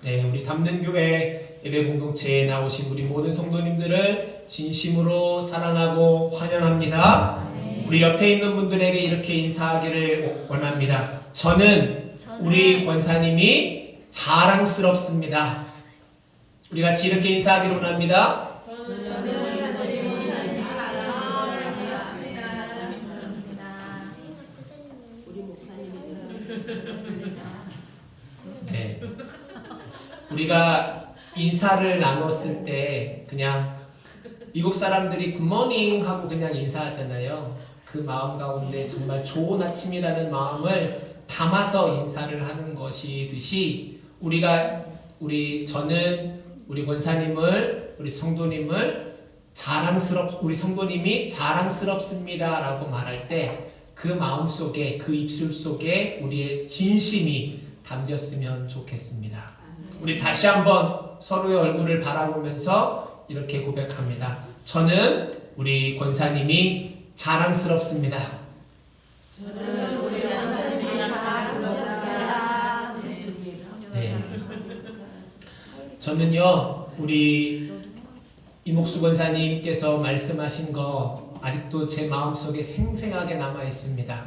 네, 우리 담는교회 예배 공동체에 나오신 우리 모든 성도님들을 진심으로 사랑하고 환영합니다. 우리 옆에 있는 분들에게 이렇게 인사하기를 원합니다. 저는 우리 권사님이 자랑스럽습니다. 우리 같이 이렇게 인사하기를 원합니다. 네. 우리가 인사를 나눴을 때 그냥 미국 사람들이 굿모닝 하고 그냥 인사하잖아요. 그 마음 가운데 정말 좋은 아침이라는 마음을 담아서 인사를 하는 것이듯이 저는 우리 권사님을, 우리 성도님을 우리 성도님이 자랑스럽습니다라고 말할 때 그 마음 속에, 그 입술 속에 우리의 진심이 담겼으면 좋겠습니다. 우리 다시 한번 서로의 얼굴을 바라보면서 이렇게 고백합니다. 저는 우리 권사님이 자랑스럽습니다. 저는 우리 권사님이 자랑스럽습니다. 네. 저는요, 우리 이목수 권사님께서 말씀하신 거 아직도 제 마음속에 생생하게 남아 있습니다.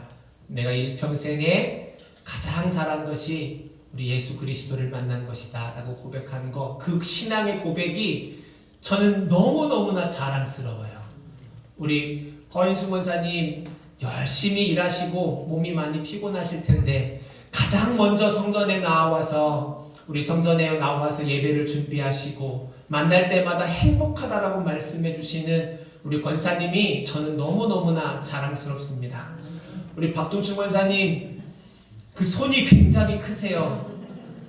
내가 일평생에 가장 잘한 것이 우리 예수 그리스도를 만난 것이다 라고 고백한 거, 그 신앙의 고백이 저는 너무너무나 자랑스러워요. 우리 허인수 권사님 열심히 일하시고 몸이 많이 피곤하실 텐데 가장 먼저 성전에 나와서 예배를 준비하시고 만날 때마다 행복하다라고 말씀해 주시는 우리 권사님이 저는 너무너무나 자랑스럽습니다. 우리 박동춘 권사님 그 손이 굉장히 크세요.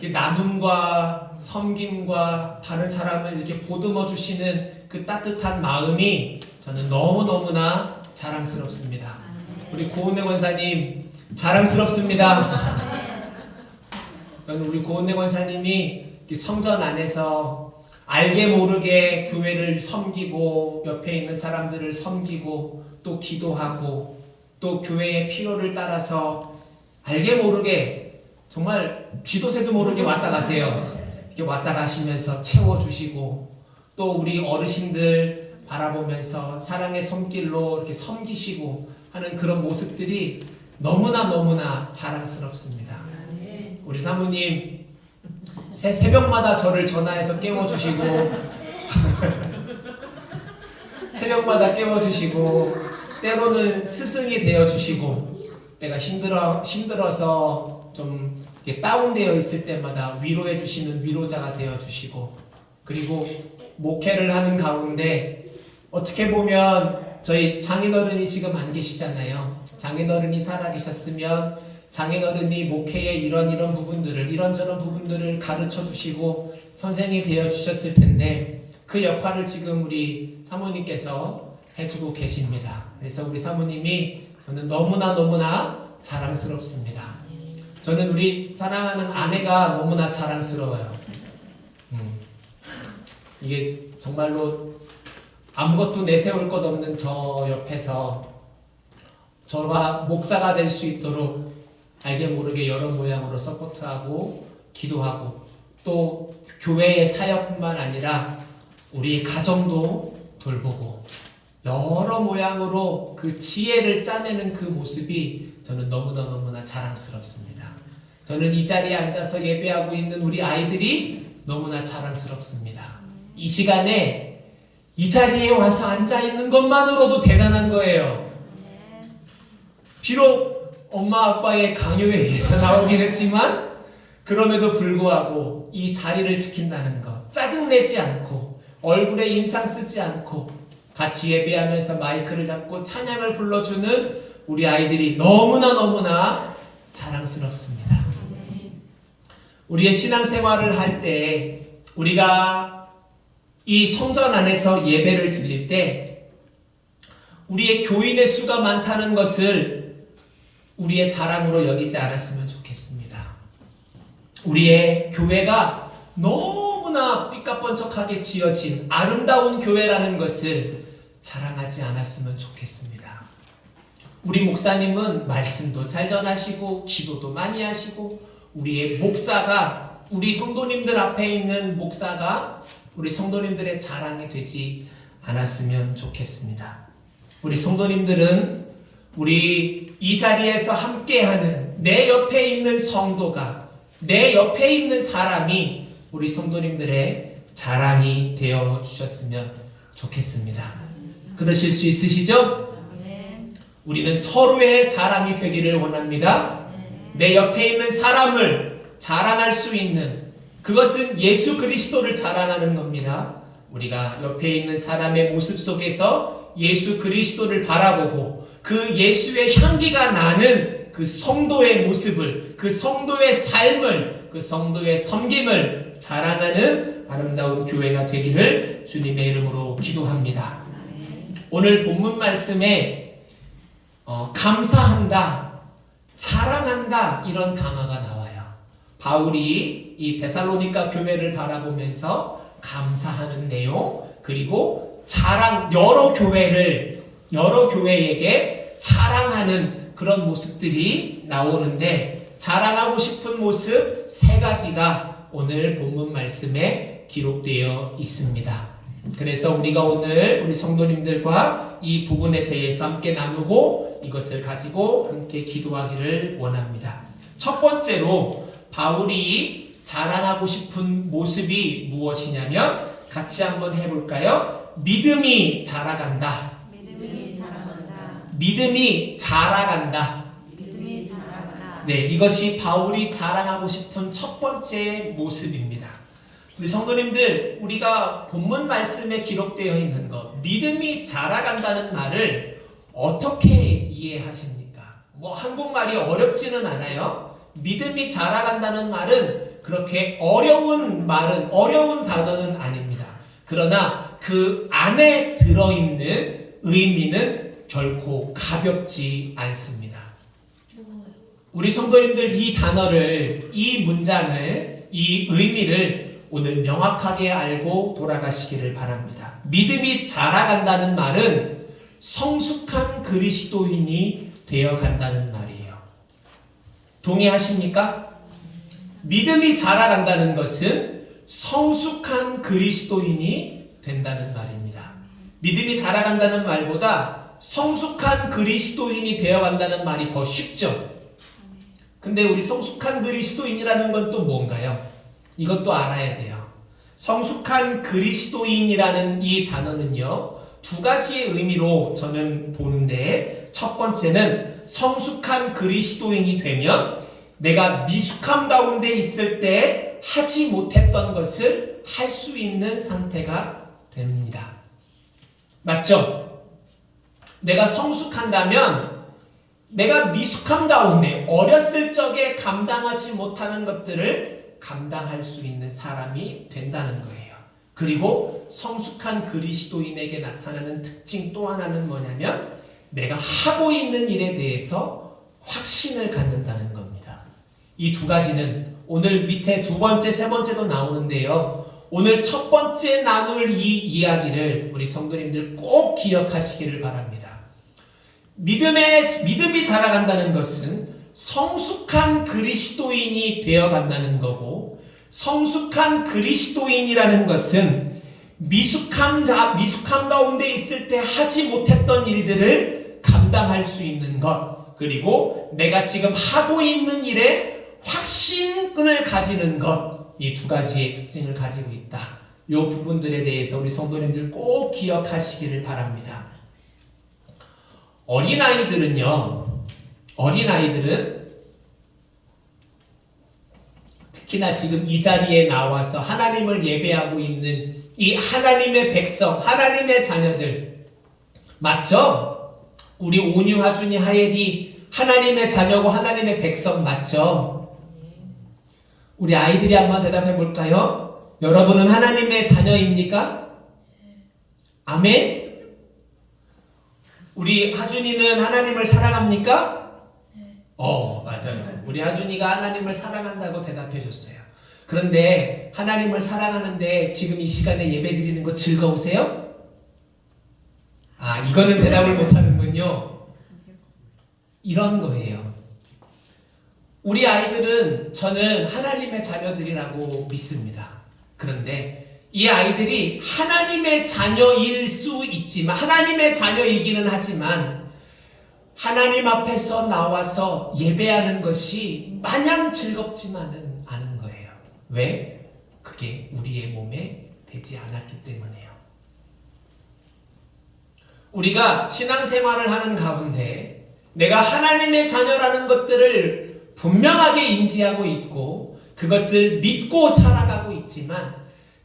나눔과 섬김과 다른 사람을 이렇게 보듬어 주시는 그 따뜻한 마음이 저는 너무너무나 자랑스럽습니다. 우리 고은혜 권사님 자랑스럽습니다. 저는 우리 고은혜 권사님이 성전 안에서 알게 모르게 교회를 섬기고 옆에 있는 사람들을 섬기고 또 기도하고 또 교회의 필요를 따라서 알게 모르게 정말 쥐도새도 모르게 왔다 가세요. 이렇게 왔다 가시면서 채워주시고 또 우리 어르신들 바라보면서 사랑의 손길로 이렇게 섬기시고 하는 그런 모습들이 너무나 자랑스럽습니다. 우리 사모님 새벽마다 저를 전화해서 깨워주시고 새벽마다 깨워주시고 때로는 스승이 되어주시고 내가 힘들어서 좀 다운되어 있을 때마다 위로해 주시는 위로자가 되어 주시고 그리고 목회를 하는 가운데 어떻게 보면 저희 장인어른이 지금 안 계시잖아요. 장인어른이 살아계셨으면 장인어른이 목회의 이런 부분들을 이런저런 부분들을 가르쳐 주시고 선생이 되어 주셨을 텐데 그 역할을 지금 우리 사모님께서 해주고 계십니다. 그래서 우리 사모님이 저는 너무나 자랑스럽습니다. 저는 우리 사랑하는 아내가 너무나 자랑스러워요. 이게 정말로 아무것도 내세울 것 없는 저 옆에서 저가 목사가 될 수 있도록 알게 모르게 여러 모양으로 서포트하고 기도하고 또 교회의 사역뿐만 아니라 우리 가정도 돌보고 여러 모양으로 그 지혜를 짜내는 그 모습이 저는 너무나 자랑스럽습니다. 저는 이 자리에 앉아서 예배하고 있는 우리 아이들이 너무나 자랑스럽습니다. 이 시간에 이 자리에 와서 앉아 있는 것만으로도 대단한 거예요. 비록 엄마 아빠의 강요에 의해서 나오긴 했지만 그럼에도 불구하고 이 자리를 지킨다는 것, 짜증내지 않고 얼굴에 인상 쓰지 않고 같이 예배하면서 마이크를 잡고 찬양을 불러주는 우리 아이들이 너무나 자랑스럽습니다. 우리의 신앙생활을 할 때 우리가 이 성전 안에서 예배를 드릴 때 우리의 교인의 수가 많다는 것을 우리의 자랑으로 여기지 않았으면 좋겠습니다. 우리의 교회가 너무나 삐까뻔쩍하게 지어진 아름다운 교회라는 것을 자랑하지 않았으면 좋겠습니다. 우리 목사님은 말씀도 잘 전하시고 기도도 많이 하시고 우리의 목사가 우리 성도님들 앞에 있는 목사가 우리 성도님들의 자랑이 되지 않았으면 좋겠습니다. 우리 성도님들은 우리 이 자리에서 함께하는 내 옆에 있는 성도가, 내 옆에 있는 사람이 우리 성도님들의 자랑이 되어 주셨으면 좋겠습니다. 그러실 수 있으시죠? 우리는 서로의 자랑이 되기를 원합니다. 내 옆에 있는 사람을 자랑할 수 있는, 그것은 예수 그리스도를 자랑하는 겁니다. 우리가 옆에 있는 사람의 모습 속에서 예수 그리스도를 바라보고 그 예수의 향기가 나는 그 성도의 모습을, 그 성도의 삶을, 그 성도의 섬김을 자랑하는 아름다운 교회가 되기를 주님의 이름으로 기도합니다. 오늘 본문 말씀에 감사한다, 자랑한다 이런 단어가 나와요. 바울이 이 데살로니가 교회를 바라보면서 감사하는 내용, 그리고 자랑, 여러 교회에게 자랑하는 그런 모습들이 나오는데, 자랑하고 싶은 모습 세 가지가 오늘 본문 말씀에 기록되어 있습니다. 그래서 우리가 오늘 우리 성도님들과 이 부분에 대해서 함께 나누고 이것을 가지고 함께 기도하기를 원합니다. 첫 번째로 바울이 자랑하고 싶은 모습이 무엇이냐면 같이 한번 해볼까요? 믿음이 자라간다. 믿음이 자라간다. 네, 이것이 바울이 자랑하고 싶은 첫 번째 모습입니다. 우리 성도님들, 우리가 본문 말씀에 기록되어 있는 것, 믿음이 자라간다는 말을 어떻게 이해하십니까? 한국말이 어렵지는 않아요. 믿음이 자라간다는 말은 그렇게 어려운 단어는 아닙니다. 그러나 그 안에 들어있는 의미는 결코 가볍지 않습니다. 우리 성도님들, 이 단어를, 이 문장을, 이 의미를 오늘 명확하게 알고 돌아가시기를 바랍니다. 믿음이 자라간다는 말은 성숙한 그리스도인이 되어간다는 말이에요. 동의하십니까? 믿음이 자라간다는 것은 성숙한 그리스도인이 된다는 말입니다. 믿음이 자라간다는 말보다 성숙한 그리스도인이 되어간다는 말이 더 쉽죠. 근데 우리 성숙한 그리스도인이라는 건 또 뭔가요? 이것도 알아야 돼요. 성숙한 그리스도인이라는 이 단어는요, 두 가지의 의미로 저는 보는데, 첫 번째는 성숙한 그리스도인이 되면 내가 미숙함 가운데 있을 때 하지 못했던 것을 할 수 있는 상태가 됩니다. 맞죠? 내가 성숙한다면 내가 미숙함 가운데 어렸을 적에 감당하지 못하는 것들을 감당할 수 있는 사람이 된다는 거예요. 그리고 성숙한 그리스도인에게 나타나는 특징 또 하나는 뭐냐면 내가 하고 있는 일에 대해서 확신을 갖는다는 겁니다. 이 두 가지는 오늘 밑에 두 번째, 세 번째도 나오는데요. 오늘 첫 번째 나눌 이 이야기를 우리 성도님들 꼭 기억하시기를 바랍니다. 믿음이 자라간다는 것은 성숙한 그리스도인이 되어간다는 거고, 성숙한 그리스도인이라는 것은 미숙함 가운데 있을 때 하지 못했던 일들을 감당할 수 있는 것, 그리고 내가 지금 하고 있는 일에 확신을 가지는 것, 이 두 가지의 특징을 가지고 있다. 이 부분들에 대해서 우리 성도님들 꼭 기억하시기를 바랍니다. 어린아이들은 특히나 지금 이 자리에 나와서 하나님을 예배하고 있는 이 하나님의 백성, 하나님의 자녀들 맞죠? 우리 온유, 하준이, 하예리 하나님의 자녀고 하나님의 백성 맞죠? 우리 아이들이 한번 대답해 볼까요? 여러분은 하나님의 자녀입니까? 아멘? 우리 하준이는 하나님을 사랑합니까? 맞아요. 우리 하준이가 하나님을 사랑한다고 대답해 줬어요. 그런데 하나님을 사랑하는데 지금 이 시간에 예배 드리는 거 즐거우세요? 이거는 대답을 못 하는군요. 이런 거예요. 우리 아이들은 저는 하나님의 자녀들이라고 믿습니다. 그런데 이 아이들이 하나님의 자녀일 수 있지만, 하나님의 자녀이기는 하지만 하나님 앞에서 나와서 예배하는 것이 마냥 즐겁지만은 않은 거예요. 왜? 그게 우리의 몸에 되지 않았기 때문에요. 우리가 신앙생활을 하는 가운데 내가 하나님의 자녀라는 것들을 분명하게 인지하고 있고 그것을 믿고 살아가고 있지만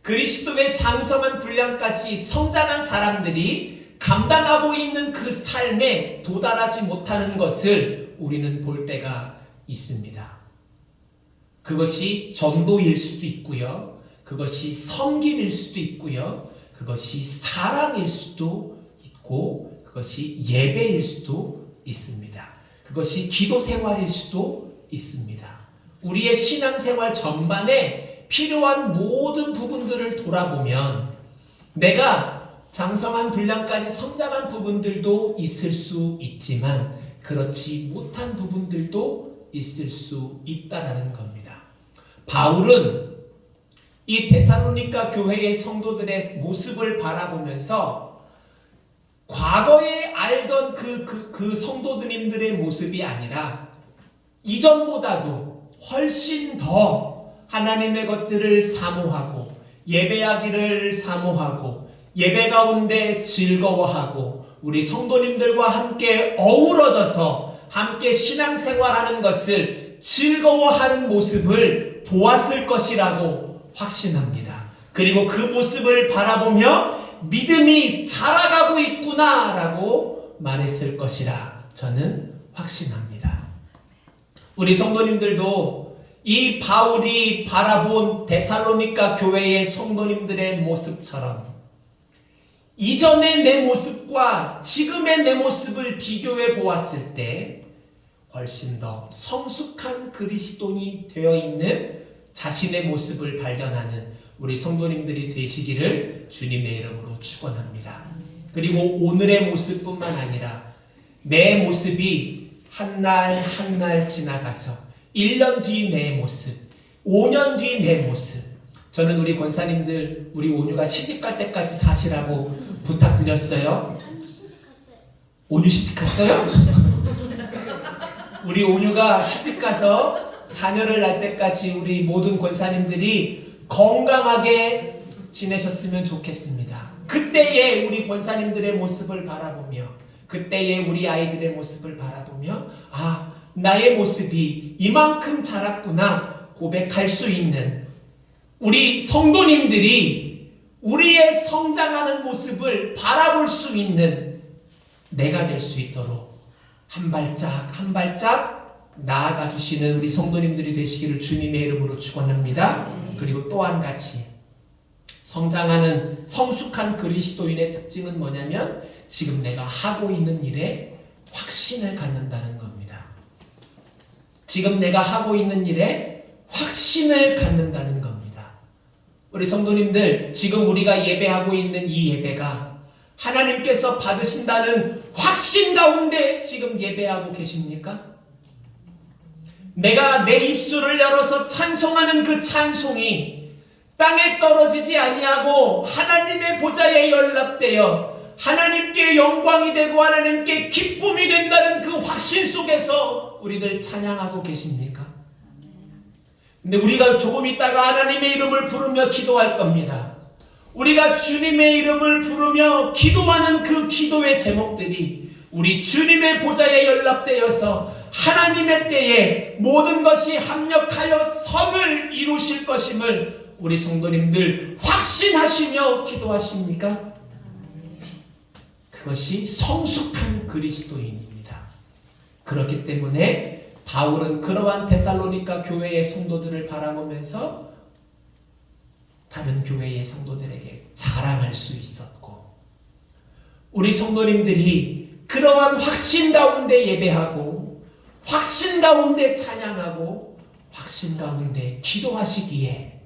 그리스도의 장성한 분량까지 성장한 사람들이 감당하고 있는 그 삶에 도달하지 못하는 것을 우리는 볼 때가 있습니다. 그것이 전도일 수도 있고요. 그것이 섬김일 수도 있고요. 그것이 사랑일 수도 있고 그것이 예배일 수도 있습니다. 그것이 기도 생활일 수도 있습니다. 우리의 신앙생활 전반에 필요한 모든 부분들을 돌아보면 내가 장성한 분량까지 성장한 부분들도 있을 수 있지만 그렇지 못한 부분들도 있을 수 있다라는 겁니다. 바울은 이 데살로니가 교회의 성도들의 모습을 바라보면서 과거에 알던 그 성도님들의 모습이 아니라 이전보다도 훨씬 더 하나님의 것들을 사모하고 예배하기를 사모하고 예배 가운데 즐거워하고 우리 성도님들과 함께 어우러져서 함께 신앙생활하는 것을 즐거워하는 모습을 보았을 것이라고 확신합니다. 그리고 그 모습을 바라보며 믿음이 자라가고 있구나라고 말했을 것이라 저는 확신합니다. 우리 성도님들도 이 바울이 바라본 데살로니가 교회의 성도님들의 모습처럼 이전의 내 모습과 지금의 내 모습을 비교해 보았을 때 훨씬 더 성숙한 그리스도인이 되어 있는 자신의 모습을 발견하는 우리 성도님들이 되시기를 주님의 이름으로 축원합니다. 그리고 오늘의 모습뿐만 아니라 내 모습이 한 날 한 날 지나가서 1년 뒤 내 모습, 5년 뒤 내 모습. 저는 우리 권사님들 우리 온유가 시집갈 때까지 사시라고 부탁드렸어요. 온유 시집갔어요? 우리 온유가 시집가서 자녀를 낳을 때까지 우리 모든 권사님들이 건강하게 지내셨으면 좋겠습니다. 그때의 우리 권사님들의 모습을 바라보며 그때의 우리 아이들의 모습을 바라보며 아, 나의 모습이 이만큼 자랐구나 고백할 수 있는 우리 성도님들이 우리의 성장하는 모습을 바라볼 수 있는 내가 될 수 있도록 한 발짝 한 발짝 나아가 주시는 우리 성도님들이 되시기를 주님의 이름으로 축원합니다. 그리고 또 한 가지 성장하는 성숙한 그리스도인의 특징은 뭐냐면 지금 내가 하고 있는 일에 확신을 갖는다는 겁니다. 지금 내가 하고 있는 일에 확신을 갖는다는 겁니다. 우리 성도님들 지금 우리가 예배하고 있는 이 예배가 하나님께서 받으신다는 확신 가운데 지금 예배하고 계십니까? 내가 내 입술을 열어서 찬송하는 그 찬송이 땅에 떨어지지 아니하고 하나님의 보좌에 연락되어 하나님께 영광이 되고 하나님께 기쁨이 된다는 그 확신 속에서 우리들 찬양하고 계십니까? 근데 우리가 조금 있다가 하나님의 이름을 부르며 기도할 겁니다. 우리가 주님의 이름을 부르며 기도하는 그 기도의 제목들이 우리 주님의 보좌에 연락되어서 하나님의 때에 모든 것이 합력하여 선을 이루실 것임을 우리 성도님들 확신하시며 기도하십니까? 그것이 성숙한 그리스도인입니다. 그렇기 때문에 바울은 그러한 데살로니가 교회의 성도들을 바라보면서 다른 교회의 성도들에게 자랑할 수 있었고 우리 성도님들이 그러한 확신 가운데 예배하고 확신 가운데 찬양하고 확신 가운데 기도하시기에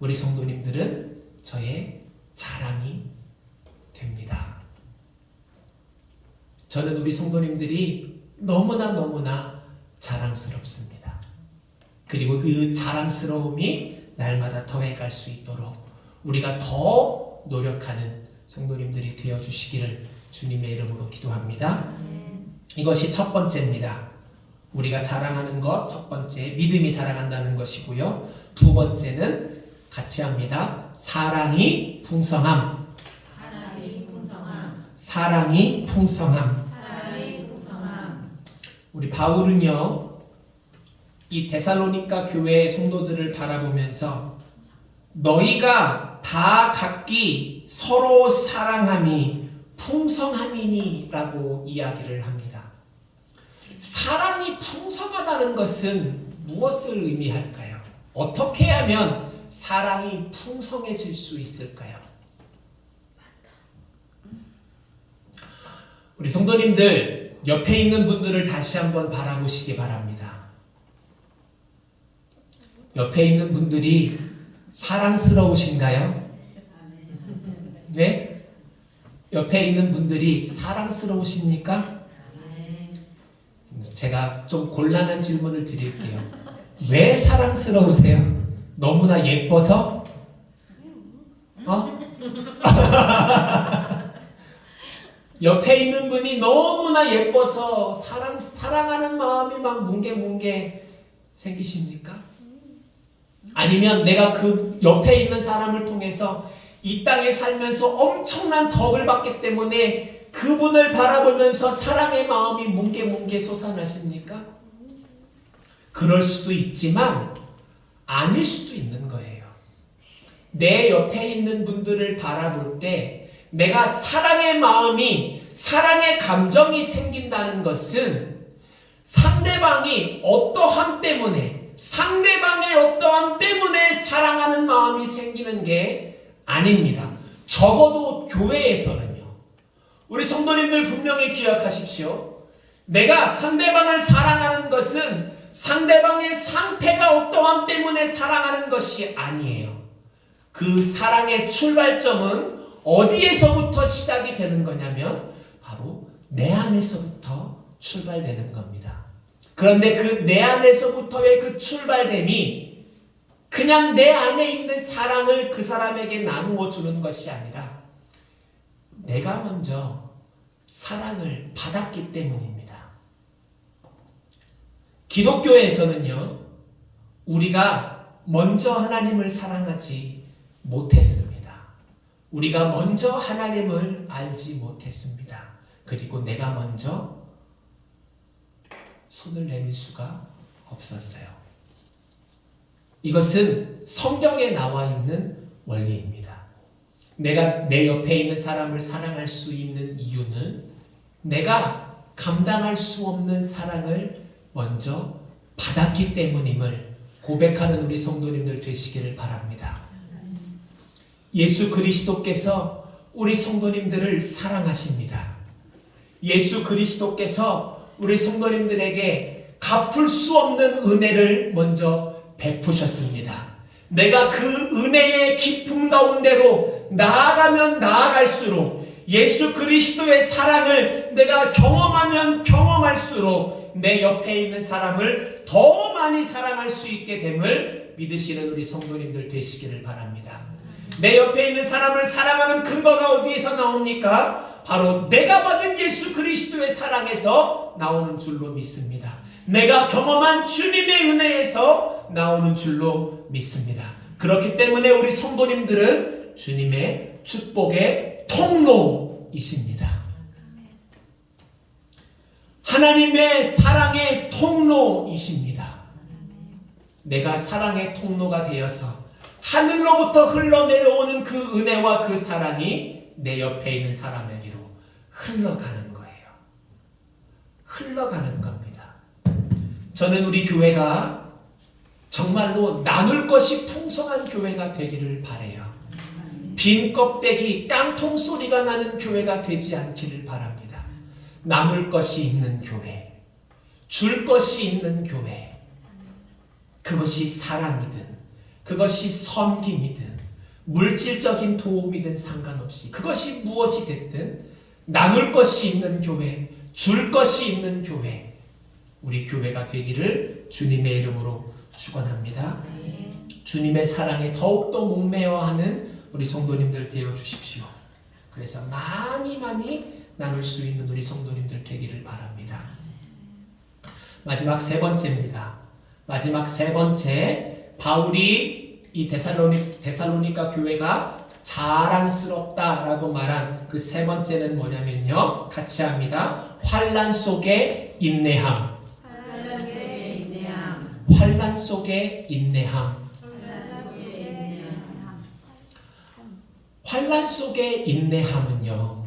우리 성도님들은 저의 자랑이 됩니다. 저는 우리 성도님들이 너무나 자랑스럽습니다. 그리고 그 자랑스러움이 날마다 더해갈 수 있도록 우리가 더 노력하는 성도님들이 되어주시기를 주님의 이름으로 기도합니다. 이것이 첫 번째입니다. 우리가 자랑하는 것 첫 번째 믿음이 자랑한다는 것이고요. 두 번째는 같이 합니다. 사랑이 풍성함. 사랑이 풍성함. 사랑이 풍성함. 사랑이 풍성함. 우리 바울은요, 이 데살로니가 교회의 성도들을 바라보면서 너희가 다 각기 서로 사랑함이 풍성함이니 라고 이야기를 합니다. 사랑이 풍성하다는 것은 무엇을 의미할까요? 어떻게 하면 사랑이 풍성해질 수 있을까요? 우리 성도님들 옆에 있는 분들을 다시 한번 바라보시기 바랍니다. 옆에 있는 분들이 사랑스러우신가요? 네? 옆에 있는 분들이 사랑스러우십니까? 제가 좀 곤란한 질문을 드릴게요. 왜 사랑스러우세요? 너무나 예뻐서? 옆에 있는 분이 너무나 예뻐서 사랑하는 마음이 막 뭉게뭉게 생기십니까? 아니면 내가 그 옆에 있는 사람을 통해서 이 땅에 살면서 엄청난 덕을 받기 때문에 그분을 바라보면서 사랑의 마음이 뭉게뭉게 솟아나십니까? 그럴 수도 있지만 아닐 수도 있는 거예요. 내 옆에 있는 분들을 바라볼 때 내가 사랑의 마음이, 사랑의 감정이 생긴다는 것은 상대방이 어떠함 때문에, 상대방의 어떠함 때문에 사랑하는 마음이 생기는 게 아닙니다. 적어도 교회에서는요. 우리 성도님들 분명히 기억하십시오. 내가 상대방을 사랑하는 것은 상대방의 상태가 어떠함 때문에 사랑하는 것이 아니에요. 그 사랑의 출발점은 어디에서부터 시작이 되는 거냐면 바로 내 안에서부터 출발되는 겁니다. 그런데 그 내 안에서부터의 그 출발됨이 그냥 내 안에 있는 사랑을 그 사람에게 나누어 주는 것이 아니라 내가 먼저 사랑을 받았기 때문입니다. 기독교에서는요, 우리가 먼저 하나님을 사랑하지 못했습니다. 우리가 먼저 하나님을 알지 못했습니다. 그리고 내가 먼저 손을 내밀 수가 없었어요. 이것은 성경에 나와 있는 원리입니다. 내가 내 옆에 있는 사람을 사랑할 수 있는 이유는 내가 감당할 수 없는 사랑을 먼저 받았기 때문임을 고백하는 우리 성도님들 되시기를 바랍니다. 예수 그리스도께서 우리 성도님들을 사랑하십니다. 예수 그리스도께서 우리 성도님들에게 갚을 수 없는 은혜를 먼저 베푸셨습니다. 내가 그 은혜의 깊음 가운데로 나아가면 나아갈수록 예수 그리스도의 사랑을 내가 경험하면 경험할수록 내 옆에 있는 사람을 더 많이 사랑할 수 있게 됨을 믿으시는 우리 성도님들 되시기를 바랍니다. 내 옆에 있는 사람을 사랑하는 근거가 어디에서 나옵니까? 바로 내가 받은 예수 그리스도의 사랑에서 나오는 줄로 믿습니다. 내가 경험한 주님의 은혜에서 나오는 줄로 믿습니다. 그렇기 때문에 우리 성도님들은 주님의 축복의 통로이십니다. 하나님의 사랑의 통로이십니다. 내가 사랑의 통로가 되어서 하늘로부터 흘러내려오는 그 은혜와 그 사랑이 내 옆에 있는 사람에게로 흘러가는 거예요. 흘러가는 겁니다. 저는 우리 교회가 정말로 나눌 것이 풍성한 교회가 되기를 바라요. 빈 껍데기 깡통 소리가 나는 교회가 되지 않기를 바랍니다. 나눌 것이 있는 교회, 줄 것이 있는 교회, 그것이 사랑이든 그것이 섬김이든 물질적인 도움이든 상관없이 그것이 무엇이 됐든 나눌 것이 있는 교회, 줄 것이 있는 교회, 우리 교회가 되기를 주님의 이름으로 축원합니다. 주님의 사랑에 더욱더 목매어하는 우리 성도님들 되어 주십시오. 그래서 많이 나눌 수 있는 우리 성도님들 되기를 바랍니다. 마지막 세 번째입니다. 마지막 세 번째, 바울이 이 데살로니가 교회가 자랑스럽다라고 말한 그 세 번째는 뭐냐면요. 같이 합니다. 환난 속에 인내함. 환난 속에 인내함. 환난 속에 인내함. 환난 속에 인내함. 환난 속에 인내함은요.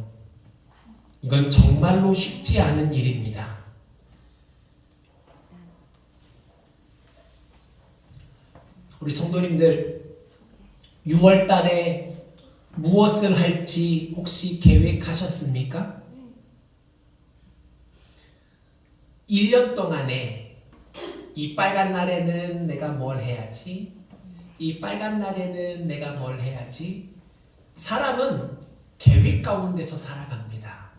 이건 정말로 쉽지 않은 일입니다. 우리 성도님들 6월 달에 무엇을 할지 혹시 계획하셨습니까? 1년 동안에 이 빨간 날에는 내가 뭘 해야지? 이 빨간 날에는 내가 뭘 해야지? 사람은 계획 가운데서 살아갑니다.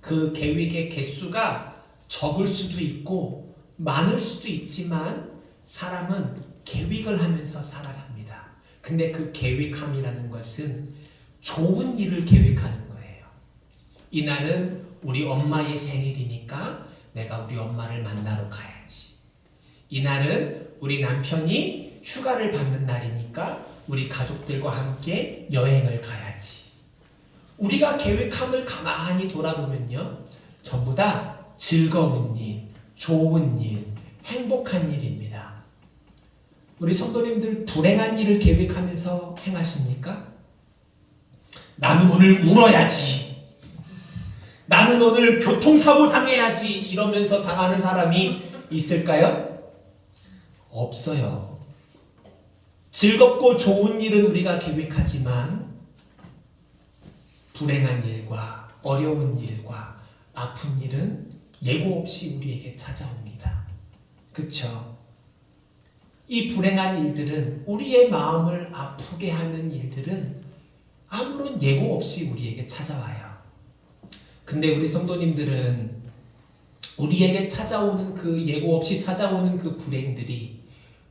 그 계획의 개수가 적을 수도 있고 많을 수도 있지만 사람은 계획을 하면서 살아갑니다. 근데 그 계획함이라는 것은 좋은 일을 계획하는 거예요. 이날은 우리 엄마의 생일이니까 내가 우리 엄마를 만나러 가야지. 이날은 우리 남편이 휴가를 받는 날이니까 우리 가족들과 함께 여행을 가야지. 우리가 계획함을 가만히 돌아보면요. 전부 다 즐거운 일, 좋은 일, 행복한 일입니다. 우리 성도님들 불행한 일을 계획하면서 행하십니까? 나는 오늘 울어야지. 나는 오늘 교통사고 당해야지. 이러면서 당하는 사람이 있을까요? 없어요. 즐겁고 좋은 일은 우리가 계획하지만 불행한 일과 어려운 일과 아픈 일은 예고 없이 우리에게 찾아옵니다. 그렇죠? 이 불행한 일들은, 우리의 마음을 아프게 하는 일들은 아무런 예고 없이 우리에게 찾아와요. 근데 우리 성도님들은 우리에게 찾아오는 그 예고 없이 찾아오는 그 불행들이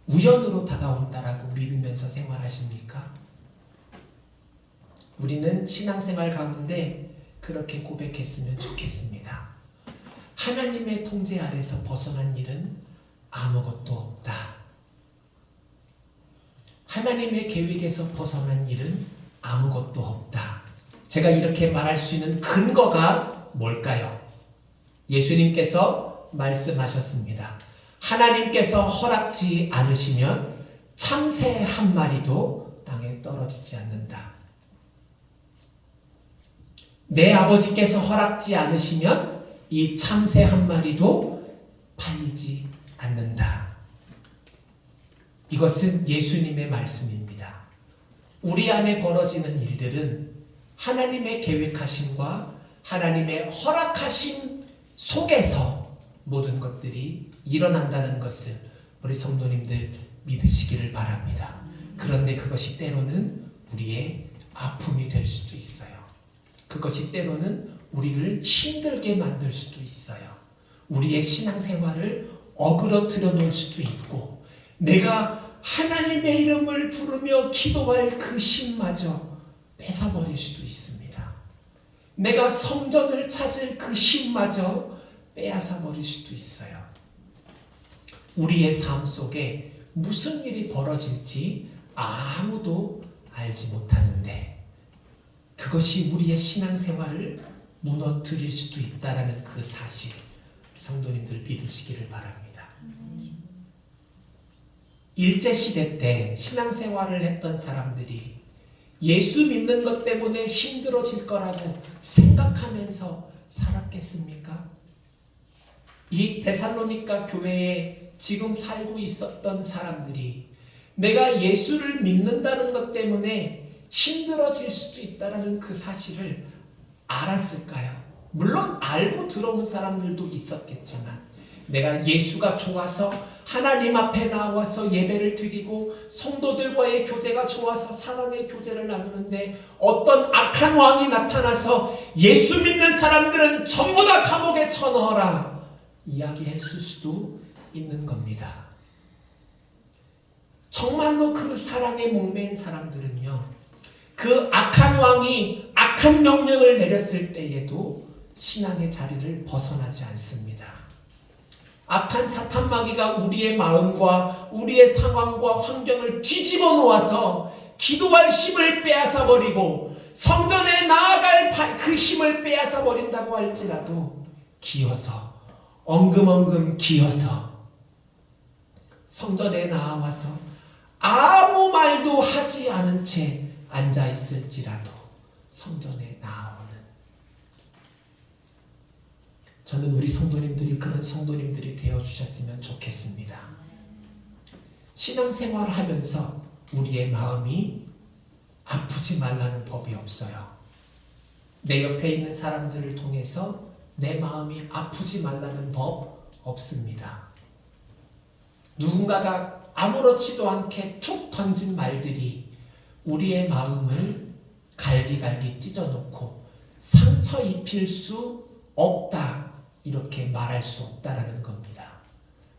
우연으로 다가온다라고 믿으면서 생활하십니까? 우리는 신앙생활 가운데 그렇게 고백했으면 좋겠습니다. 하나님의 통제 아래서 벗어난 일은 아무것도 없다. 하나님의 계획에서 벗어난 일은 아무것도 없다. 제가 이렇게 말할 수 있는 근거가 뭘까요? 예수님께서 말씀하셨습니다. 하나님께서 허락지 않으시면 참새 한 마리도 땅에 떨어지지 않는다. 내 아버지께서 허락지 않으시면 이 참새 한 마리도 팔리지 않는다. 이것은 예수님의 말씀입니다. 우리 안에 벌어지는 일들은 하나님의 계획하심과 하나님의 허락하심 속에서 모든 것들이 일어난다는 것을 우리 성도님들 믿으시기를 바랍니다. 그런데 그것이 때로는 우리의 아픔이 될 수도 있어요. 그것이 때로는 우리를 힘들게 만들 수도 있어요. 우리의 신앙생활을 어그러뜨려 놓을 수도 있고, 내가 하나님의 이름을 부르며 기도할 그 힘마저 뺏어버릴 수도 있습니다. 내가 성전을 찾을 그 힘마저 빼앗아버릴 수도 있어요. 우리의 삶 속에 무슨 일이 벌어질지 아무도 알지 못하는데 그것이 우리의 신앙생활을 무너뜨릴 수도 있다는 그 사실, 성도님들 믿으시기를 바랍니다. 일제시대 때 신앙생활을 했던 사람들이 예수 믿는 것 때문에 힘들어질 거라고 생각하면서 살았겠습니까? 이 데살로니가 교회에 지금 살고 있었던 사람들이 내가 예수를 믿는다는 것 때문에 힘들어질 수도 있다는 그 사실을 알았을까요? 물론 알고 들어온 사람들도 있었겠지만, 내가 예수가 좋아서 하나님 앞에 나와서 예배를 드리고 성도들과의 교제가 좋아서 사랑의 교제를 나누는데 어떤 악한 왕이 나타나서 예수 믿는 사람들은 전부 다 감옥에 쳐넣어라, 이야기했을 수도 있는 겁니다. 정말로 그 사랑에 목매인 사람들은요, 그 악한 왕이 악한 명령을 내렸을 때에도 신앙의 자리를 벗어나지 않습니다. 악한 사탄 마귀가 우리의 마음과 우리의 상황과 환경을 뒤집어 놓아서 기도할 힘을 빼앗아 버리고 성전에 나아갈 그 힘을 빼앗아 버린다고 할지라도 기어서 엉금엉금 기어서 성전에 나와서 아무 말도 하지 않은 채 앉아 있을지라도 성전에 나오는, 저는 우리 성도님들이 그런 성도님들이 되어 주셨으면 좋겠습니다. 신앙생활을 하면서 우리의 마음이 아프지 말라는 법이 없어요. 내 옆에 있는 사람들을 통해서 내 마음이 아프지 말라는 법 없습니다. 누군가가 아무렇지도 않게 툭 던진 말들이 우리의 마음을 갈기갈기 찢어놓고 상처 입힐 수 없다, 이렇게 말할 수 없다라는 겁니다.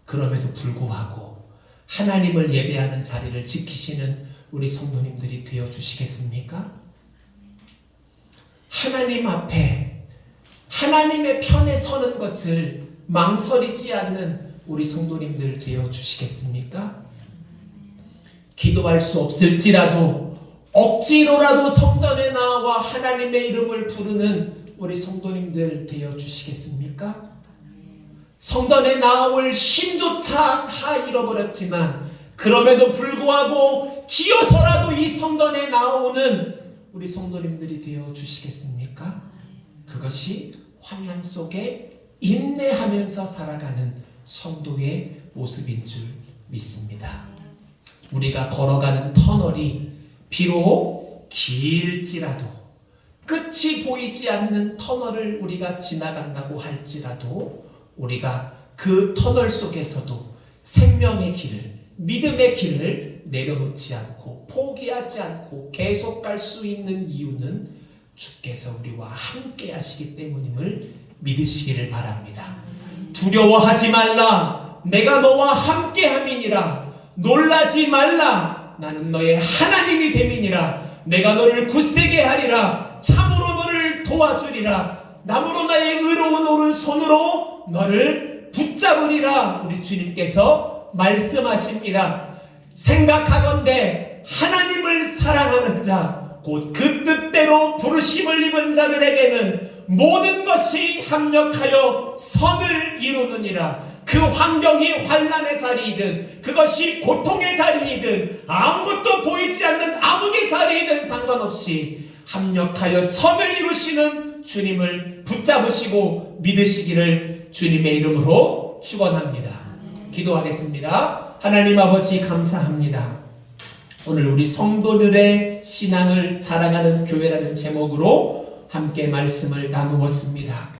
그럼에도 불구하고 하나님을 예배하는 자리를 지키시는 우리 성도님들이 되어 주시겠습니까? 하나님 앞에 하나님의 편에 서는 것을 망설이지 않는 우리 성도님들 되어 주시겠습니까? 기도할 수 없을지라도 억지로라도 성전에 나와 하나님의 이름을 부르는 우리 성도님들 되어 주시겠습니까? 성전에 나올 힘조차 다 잃어버렸지만 그럼에도 불구하고 기어서라도 이 성전에 나오는 우리 성도님들이 되어 주시겠습니까? 그것이 환난 속에 인내하면서 살아가는 성도의 모습인 줄 믿습니다. 우리가 걸어가는 터널이 비록 길지라도, 끝이 보이지 않는 터널을 우리가 지나간다고 할지라도 우리가 그 터널 속에서도 생명의 길을, 믿음의 길을 내려놓지 않고 포기하지 않고 계속 갈 수 있는 이유는 주께서 우리와 함께 하시기 때문임을 믿으시기를 바랍니다. 두려워하지 말라, 내가 너와 함께 함이니라. 놀라지 말라, 나는 너의 하나님이 됨이니라. 내가 너를 굳세게 하리라. 참으로 너를 도와주리라. 나무로 나의 의로운 오른손으로 너를 붙잡으리라. 우리 주님께서 말씀하십니다. 생각하건대 하나님을 사랑하는 자, 곧 그 뜻대로 부르심을 입은 자들에게는 모든 것이 합력하여 선을 이루느니라. 그 환경이 환난의 자리이든 그것이 고통의 자리이든 아무것도 보이지 않는 암흑의 자리이든 상관없이 합력하여 선을 이루시는 주님을 붙잡으시고 믿으시기를 주님의 이름으로 축원합니다. 기도하겠습니다. 하나님 아버지 감사합니다. 오늘 우리 성도들의 신앙을 자랑하는 교회라는 제목으로 함께 말씀을 나누었습니다.